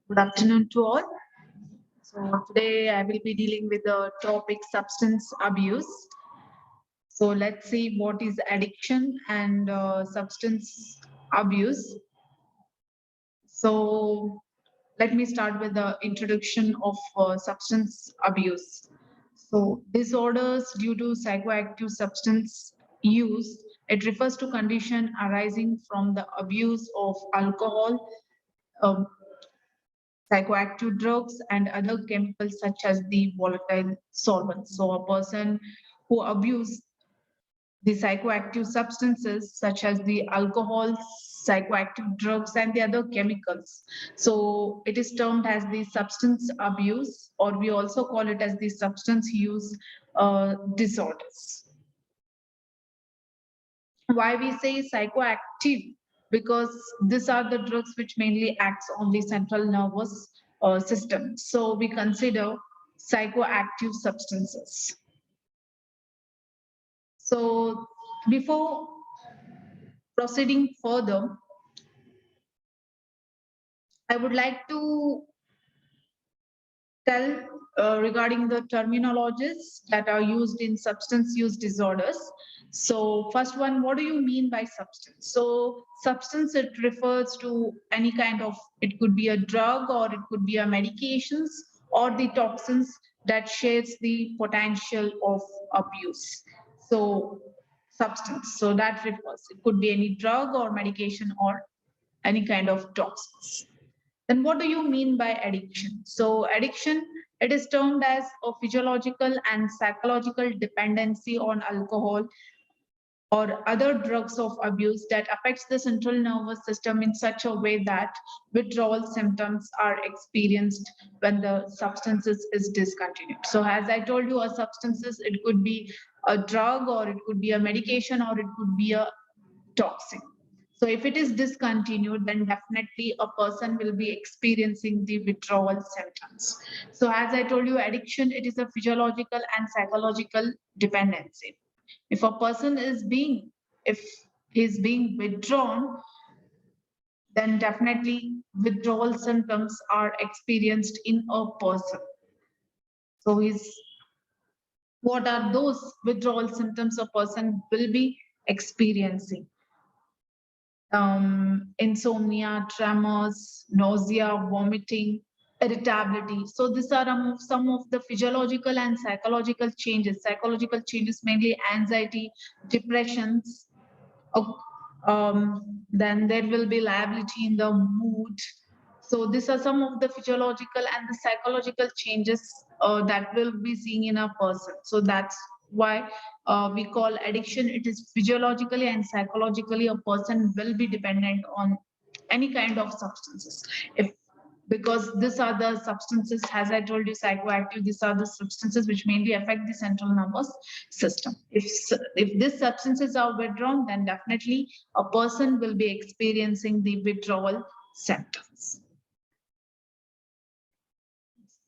Good afternoon to all. So today I will be dealing with the topic substance abuse. So let's see what is addiction and substance abuse. So let me start with the introduction of substance abuse. So disorders due to psychoactive substance use. It refers to condition arising from the abuse of alcohol, um, psychoactive drugs and other chemicals such as the volatile solvents. So a person who abuse the psychoactive substances such as the alcohol, psychoactive drugs and the other chemicals. So it is termed as the substance abuse, or we also call it as the substance use disorders. Why we say psychoactive? Because these are the drugs which mainly acts on the central nervous system. So we consider psychoactive substances. So before proceeding further, I would like to tell regarding the terminologies that are used in substance use disorders. So first one, what do you mean by substance? So substance, it refers to any kind of, it could be a drug or it could be a medications or the toxins that shares the potential of abuse. So substance, so that refers, it could be any drug or medication or any kind of toxins. Then what do you mean by addiction? So addiction, it is termed as a physiological and psychological dependency on alcohol or other drugs of abuse that affects the central nervous system in such a way that withdrawal symptoms are experienced when the substances is discontinued. So as I told you, a substances, it could be a drug or it could be a medication or it could be a toxic. So if it is discontinued, then definitely a person will be experiencing the withdrawal symptoms. So as I told you, addiction, it is a physiological and psychological dependency. If a person is being, if he's being withdrawn, then definitely withdrawal symptoms are experienced in a person. So what are those withdrawal symptoms a person will be experiencing? Insomnia, tremors, nausea, vomiting, irritability. So these are some of the physiological and psychological changes. Psychological changes mainly anxiety, depressions. uh, then there will be liability in the mood. So these are some of the physiological and the psychological changes that will be seen in a person. So that's why we call addiction. It is physiologically and psychologically a person will be dependent on any kind of substances. If because these are the substances, as I told you, psychoactive, these are the substances which mainly affect the central nervous system. If these substances are withdrawn, then definitely a person will be experiencing the withdrawal symptoms.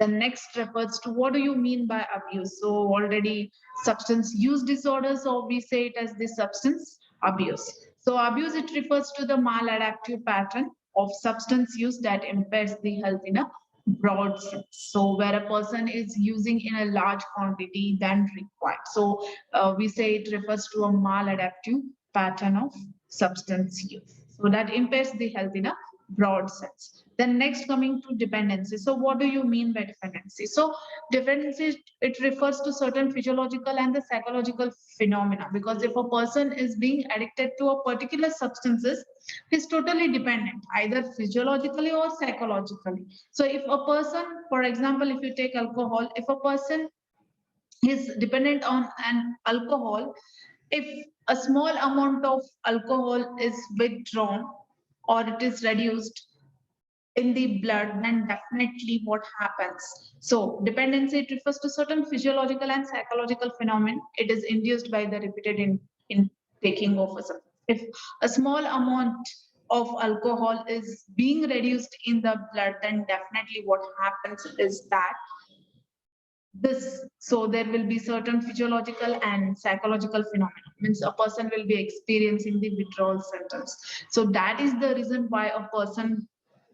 The next refers to what do you mean by abuse? So already substance use disorders, or we say it as the substance abuse. So abuse, it refers to the maladaptive pattern of substance use that impairs the health in a broad sense. So where a person is using in a large quantity than required. So we say it refers to a maladaptive pattern of substance use. So that impairs the health in a broad sense. Then next, coming to dependency. So what do you mean by dependency? So dependency, it refers to certain physiological and the psychological phenomena, because if a person is being addicted to a particular substances, he's totally dependent, either physiologically or psychologically. So if a person, for example, if you take alcohol, if a person is dependent on an alcohol, if a small amount of alcohol is withdrawn or it is reduced in the blood, then definitely what happens? So dependency, it refers to certain physiological and psychological phenomenon. It is induced by the repeated in taking of a substance. If a small amount of alcohol is being reduced in the blood, then definitely what happens is that this, so there will be certain physiological and psychological phenomena, means a person will be experiencing the withdrawal symptoms. So that is the reason why a person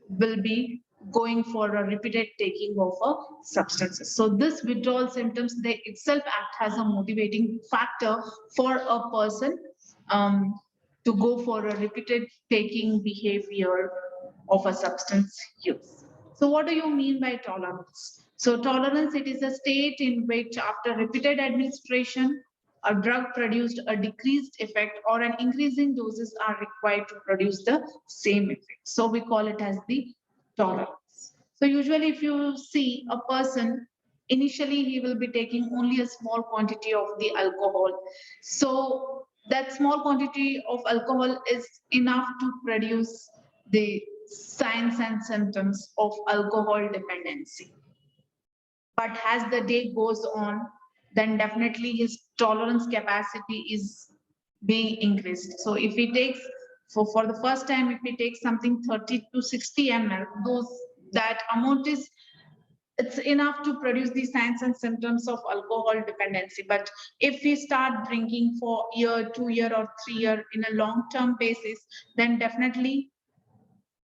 will be going for a repeated taking of a substances. So this withdrawal symptoms, they itself act as a motivating factor for a person to go for a repeated taking behavior of a substance use. So what do you mean by tolerance? So tolerance, it is a state in which after repeated administration, a drug produced a decreased effect or an increasing doses are required to produce the same effect. So we call it as the tolerance. So usually if you see a person, initially he will be taking only a small quantity of the alcohol. So that small quantity of alcohol is enough to produce the signs and symptoms of alcohol dependency. But as the day goes on, then definitely his tolerance capacity is being increased. So if he takes, for the first time, if he takes something 30 to 60 ml, that amount is, it's enough to produce the signs and symptoms of alcohol dependency. But if we start drinking for year, 2 year or 3 year in a long-term basis, then definitely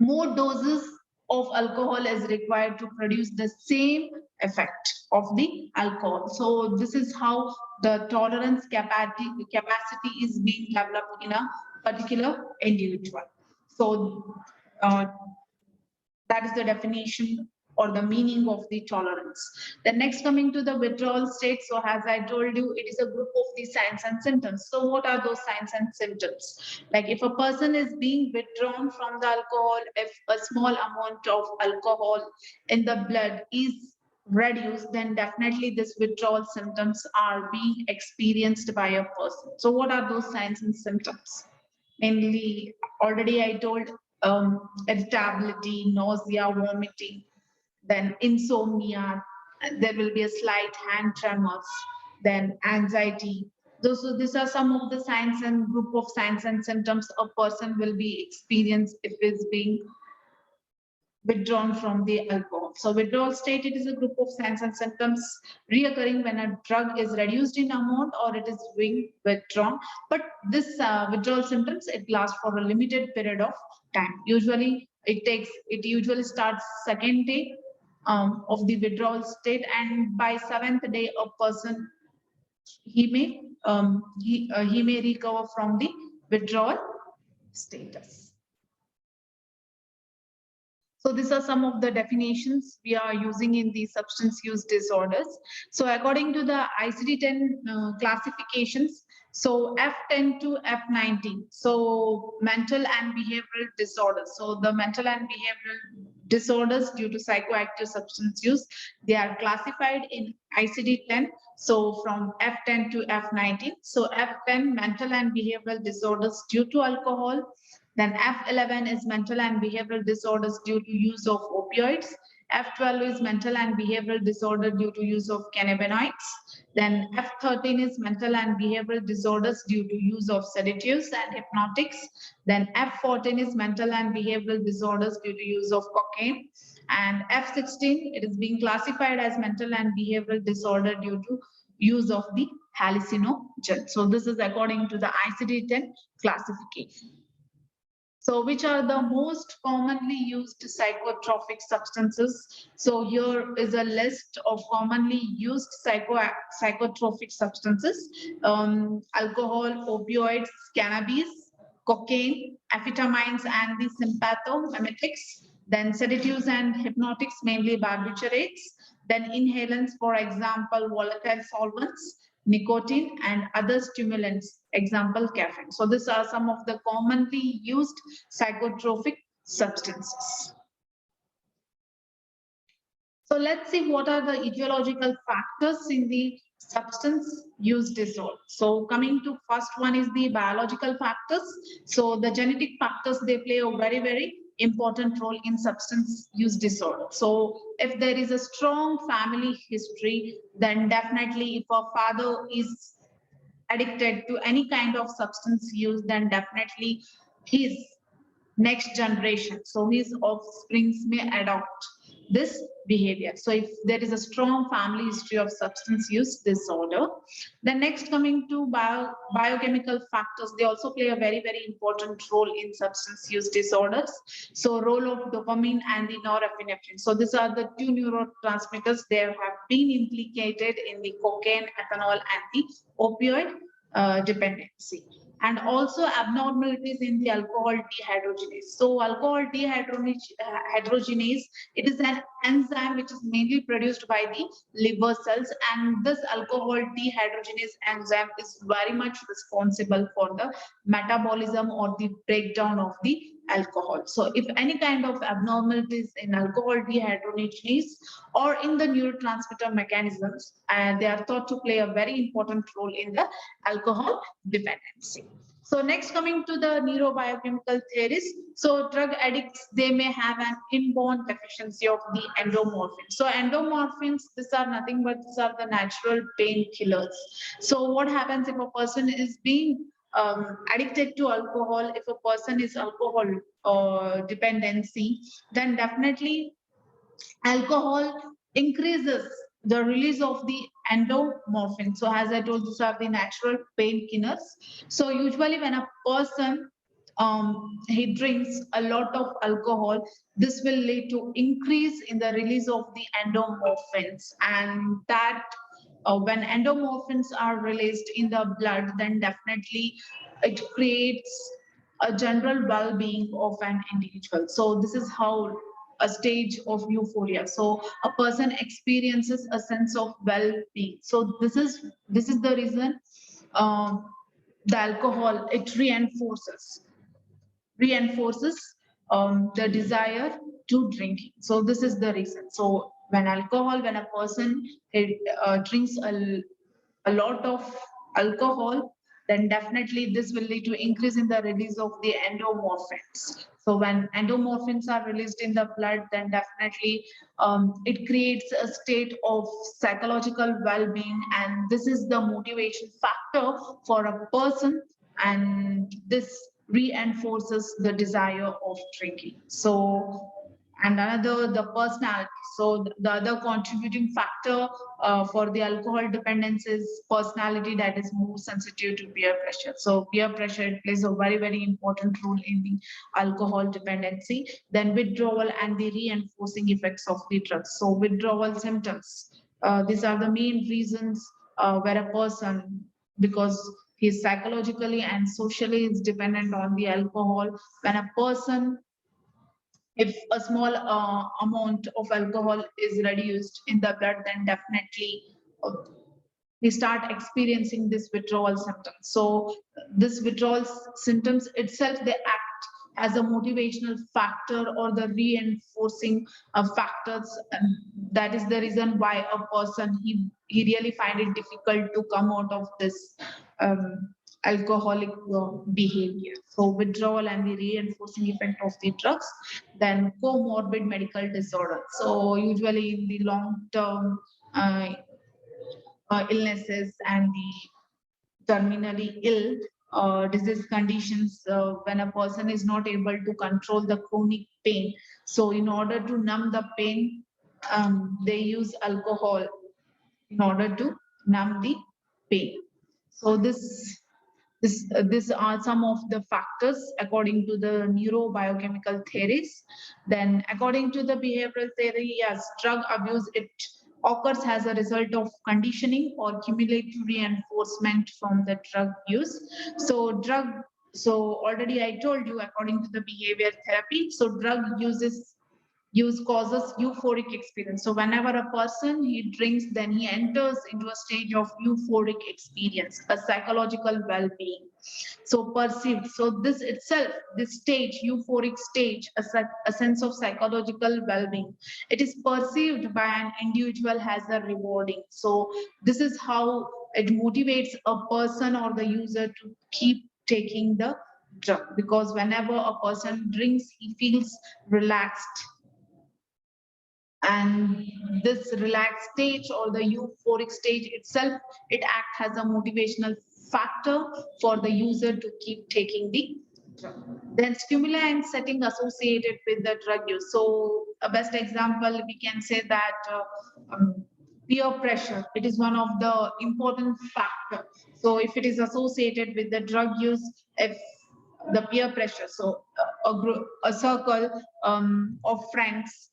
more doses of alcohol is required to produce the same effect of the alcohol. So this is how the tolerance capacity is being developed in a particular individual. So that is the definition or the meaning of the tolerance. Then next, coming to the withdrawal state. So as I told you, it is a group of the signs and symptoms. So what are those signs and symptoms? Like if a person is being withdrawn from the alcohol, if a small amount of alcohol in the blood is reduced, then definitely this withdrawal symptoms are being experienced by a person. So what are those signs and symptoms? Mainly, already I told, irritability, nausea, vomiting, then insomnia, there will be a slight hand tremors, then anxiety. These are some of the signs and group of signs and symptoms a person will be experienced if is being withdrawn from the alcohol. So withdrawal state, it is a group of signs and symptoms reoccurring when a drug is reduced in amount or it is being withdrawn. But this withdrawal symptoms, it lasts for a limited period of time. Usually it usually starts second day of the withdrawal state, and by seventh day a person, he may recover from the withdrawal status. So these are some of the definitions we are using in the substance use disorders. So according to the ICD-10 classifications, so F10 to F19, so mental and behavioral disorders. So the mental and behavioral disorders due to psychoactive substance use, they are classified in ICD-10. So from F10 to F19. So F10, mental and behavioral disorders due to alcohol. Then F11 is mental and behavioral disorders due to use of opioids. F12 is mental and behavioral disorder due to use of cannabinoids. Then F13 is mental and behavioral disorders due to use of sedatives and hypnotics. Then F14 is mental and behavioral disorders due to use of cocaine. And F16, it is being classified as mental and behavioral disorder due to use of the hallucinogen. So this is according to the ICD-10 classification. So which are the most commonly used psychotropic substances? So here is a list of commonly used psychotropic substances: alcohol, opioids, cannabis, cocaine, amphetamines, and the sympathomimetics. Then sedatives and hypnotics, mainly barbiturates. Then inhalants, for example, volatile solvents, nicotine, and other stimulants, example caffeine. So these are some of the commonly used psychotropic substances. So let's see what are the etiological factors in the substance use disorder. So coming to first one is the biological factors. So the genetic factors, they play a very, very important role in substance use disorder. So if there is a strong family history, then definitely if a father is addicted to any kind of substance use, then definitely his next generation, so his offsprings may adopt this behavior. So if there is a strong family history of substance use disorder, then next coming to biochemical factors, they also play a very, very important role in substance use disorders. So role of dopamine and the norepinephrine. So these are the two neurotransmitters. They have been implicated in the cocaine, ethanol, and the opioid dependency. And also abnormalities in the alcohol dehydrogenase. So alcohol dehydrogenase, it is an enzyme which is mainly produced by the liver cells, and this alcohol dehydrogenase enzyme is very much responsible for the metabolism or the breakdown of the alcohol. So if any kind of abnormalities in alcohol dehydrogenase or in the neurotransmitter mechanisms, and they are thought to play a very important role in the alcohol dependency. So next coming to the neurobiochemical theories. So drug addicts, they may have an inborn deficiency of the endomorphins. So endomorphins, these are nothing but these are the natural painkillers. So what happens if a person is being addicted to alcohol, if a person is alcohol dependency, then definitely alcohol increases the release of the endomorphin. So as I told, these are the natural painkillers. So usually when a person he drinks a lot of alcohol, this will lead to increase in the release of the endomorphins, and that when endomorphins are released in the blood, then definitely it creates a general well-being of an individual. So this is how a stage of euphoria. So a person experiences a sense of well-being. So this is the reason the alcohol, it reinforces the desire to drinking. So this is the reason. So when a person drinks a lot of alcohol, then definitely this will lead to increase in the release of the endomorphins. So when endomorphins are released in the blood, then definitely it creates a state of psychological well-being, and this is the motivation factor for a person, and this reinforces the desire of drinking. So and another, the personality. So the other contributing factor for the alcohol dependence is personality that is more sensitive to peer pressure. So peer pressure plays a very, very important role in the alcohol dependency. Then withdrawal and the reinforcing effects of the drugs. So withdrawal symptoms. These are the main reasons where a person, because he's psychologically and socially is dependent on the alcohol. When a person, if a small amount of alcohol is reduced in the blood, then definitely uh, we start experiencing this withdrawal symptoms. So this withdrawal symptoms itself, they act as a motivational factor or the reinforcing factors. And that is the reason why a person, he really find it difficult to come out of this alcoholic behavior. So withdrawal and the reinforcing effect of the drugs. Then comorbid medical disorder. So usually in the long term illnesses and the terminally ill disease conditions, when a person is not able to control the chronic pain. So in order to numb the pain, they use alcohol in order to numb the pain. So these are some of the factors according to the neurobiochemical theories. Then according to the behavioral theory, yes, drug abuse, it occurs as a result of conditioning or cumulative reinforcement from the drug use. So already I told you, according to the behavior therapy, so drug use causes euphoric experience. So whenever a person he drinks, then he enters into a stage of euphoric experience, a psychological well-being. So perceived. So this itself, this stage, euphoric stage, a sense of psychological well-being, it is perceived by an individual as a rewarding. So this is how it motivates a person or the user to keep taking the drug, because whenever a person drinks, he feels relaxed, and this relaxed stage or the euphoric stage itself, it acts as a motivational factor for the user to keep taking the Then stimuli and setting associated with the drug use. So a best example, we can say that peer pressure, it is one of the important factor. So if it is associated with the drug use, if the peer pressure, so a group, a circle of friends,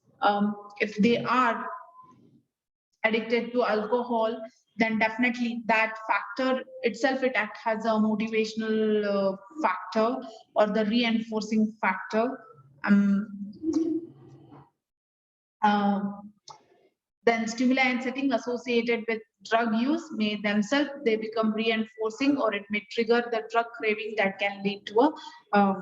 if they are addicted to alcohol, then definitely that factor itself, it act as a motivational factor or the reinforcing factor. Um, uh, then stimuli and setting associated with drug use may themselves, they become reinforcing, or it may trigger the drug craving that can lead to a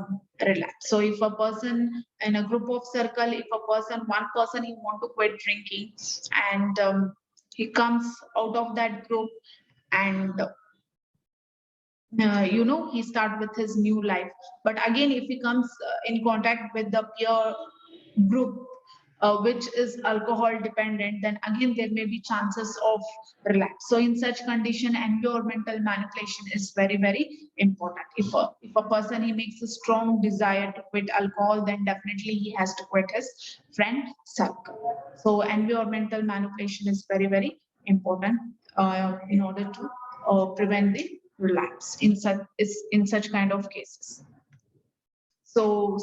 relapse. So if a person in a group of circle, if a person, one person, he want to quit drinking, and he comes out of that group, and he start with his new life. But again, if he comes in contact with the peer group which is alcohol dependent, then again there may be chances of relapse. So in such condition, environmental manipulation is very, very important. If a person, he makes a strong desire to quit alcohol, then definitely he has to quit his friend circle. So environmental manipulation is very, very important in order to prevent the relapse in such kind of cases. So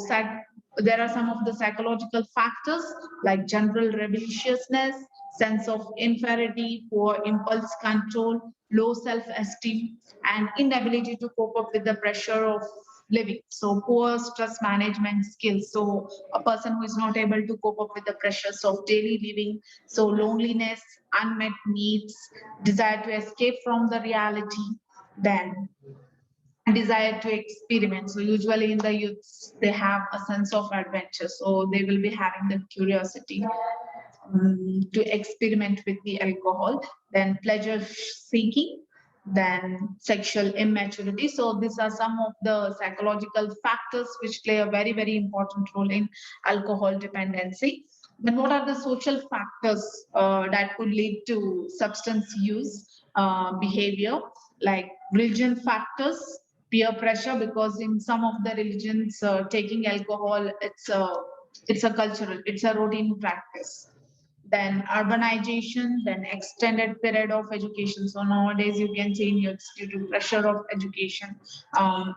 there are some of the psychological factors like general rebelliousness, sense of inferiority, poor impulse control, low self-esteem, and inability to cope up with the pressure of living. So poor stress management skills. So a person who is not able to cope up with the pressures of daily living. So loneliness, unmet needs, desire to escape from the reality, then desire to experiment. So usually in the youths, they have a sense of adventure. So they will be having the curiosity to experiment with the alcohol, then pleasure seeking, then sexual immaturity. So these are some of the psychological factors which play a very, very important role in alcohol dependency. Then what are the social factors that could lead to substance use behavior, like religion factors, peer pressure, because in some of the religions, taking alcohol, it's a cultural, it's a routine practice. Then urbanization, then extended period of education. So nowadays you can see in youths, due to pressure of education, um,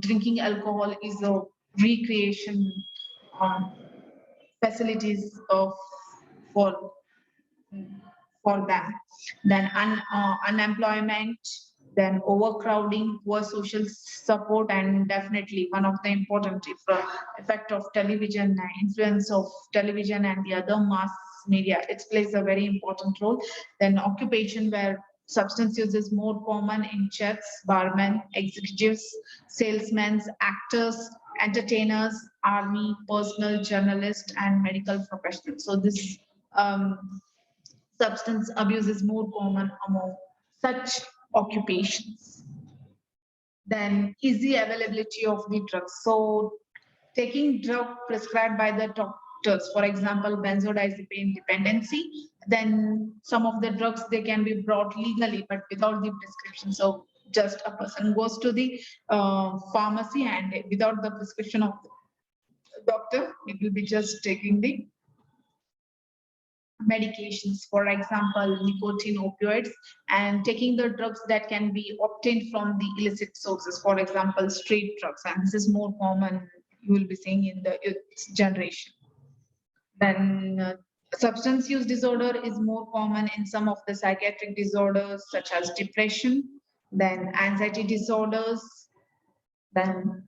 drinking alcohol is a recreation um, facilities of for for them. Then unemployment, then overcrowding, poor social support, and definitely one of the important effect of television, influence of television and the other mass media. It plays a very important role. Then occupation, where substance use is more common in chefs, barmen, executives, salesmen, actors, entertainers, army, personal, journalists, and medical professionals. So this substance abuse is more common among such occupations. Then easy availability of the drugs. So taking drug prescribed by the doctors, for example, benzodiazepine dependency, then some of the drugs, they can be brought legally, but without the prescription. So just a person goes to the pharmacy, and without the prescription of the doctor, it will be just taking the medications, for example, nicotine, opioids, and taking the drugs that can be obtained from the illicit sources, for example, street drugs. And this is more common, you will be seeing in the youth generation. Then substance use disorder is more common in some of the psychiatric disorders, such as depression, then anxiety disorders, then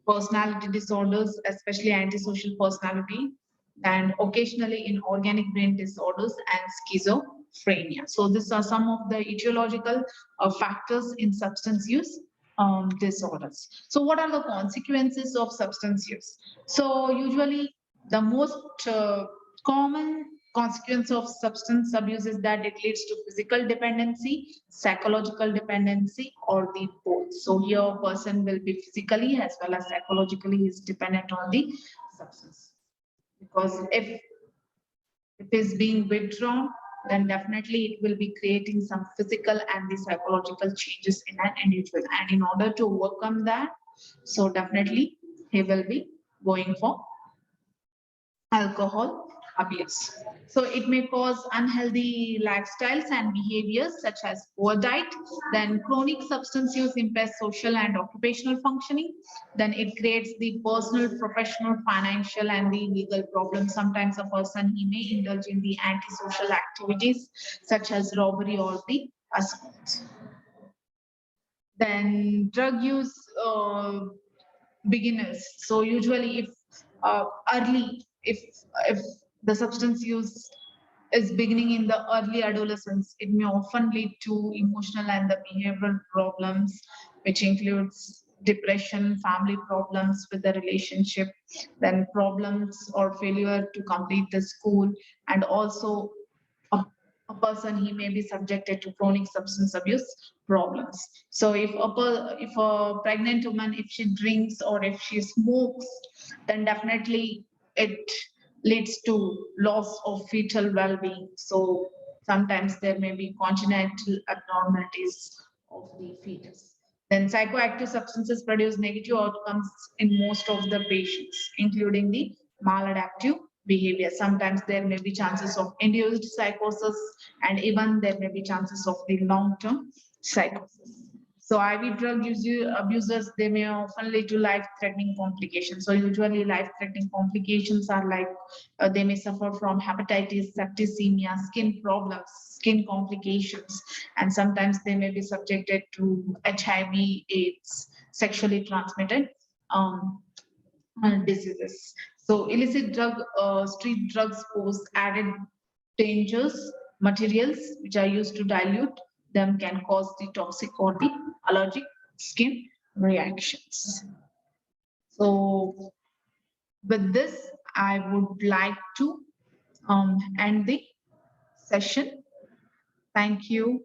personality disorders, especially antisocial personality, and occasionally in organic brain disorders and schizophrenia. So these are some of the etiological factors in substance use disorders. So what are the consequences of substance use? So usually the most common consequence of substance abuse is that it leads to physical dependency, psychological dependency, or the both. So here a person will be physically as well as psychologically is dependent on the substance. Because if it is being withdrawn, then definitely it will be creating some physical and the psychological changes in an individual. And in order to overcome that, So definitely he will be going for alcohol abuse. So it may cause unhealthy lifestyles and behaviors such as poor diet. Then chronic substance use impairs social and occupational functioning. Then it creates the personal, professional, financial, and the legal problems. Sometimes a person he may indulge in the antisocial activities such as robbery or the assault. Then drug use beginners. So usually, if early, if the substance use is beginning in the early adolescence, it may often lead to emotional and the behavioral problems, which includes depression, family problems with the relationship, then problems or failure to complete the school, and also a, a person he may be subjected to chronic substance abuse problems. So if a pregnant woman, if she drinks or if she smokes, then definitely it leads to loss of fetal well-being. So sometimes there may be congenital abnormalities of the fetus. Then psychoactive substances produce negative outcomes in most of the patients, including the maladaptive behavior. Sometimes there may be chances of induced psychosis, and even there may be chances of the long-term psychosis. So IV drug abusers, they may often lead to life-threatening complications. So usually life-threatening complications are like they may suffer from hepatitis, septicemia, skin problems, skin complications, and sometimes they may be subjected to HIV, AIDS, sexually transmitted um, diseases. So illicit street drugs pose added dangers. Materials which are used to dilute them can cause the toxic or the allergic skin reactions. So with this, I would like to end the session. Thank you.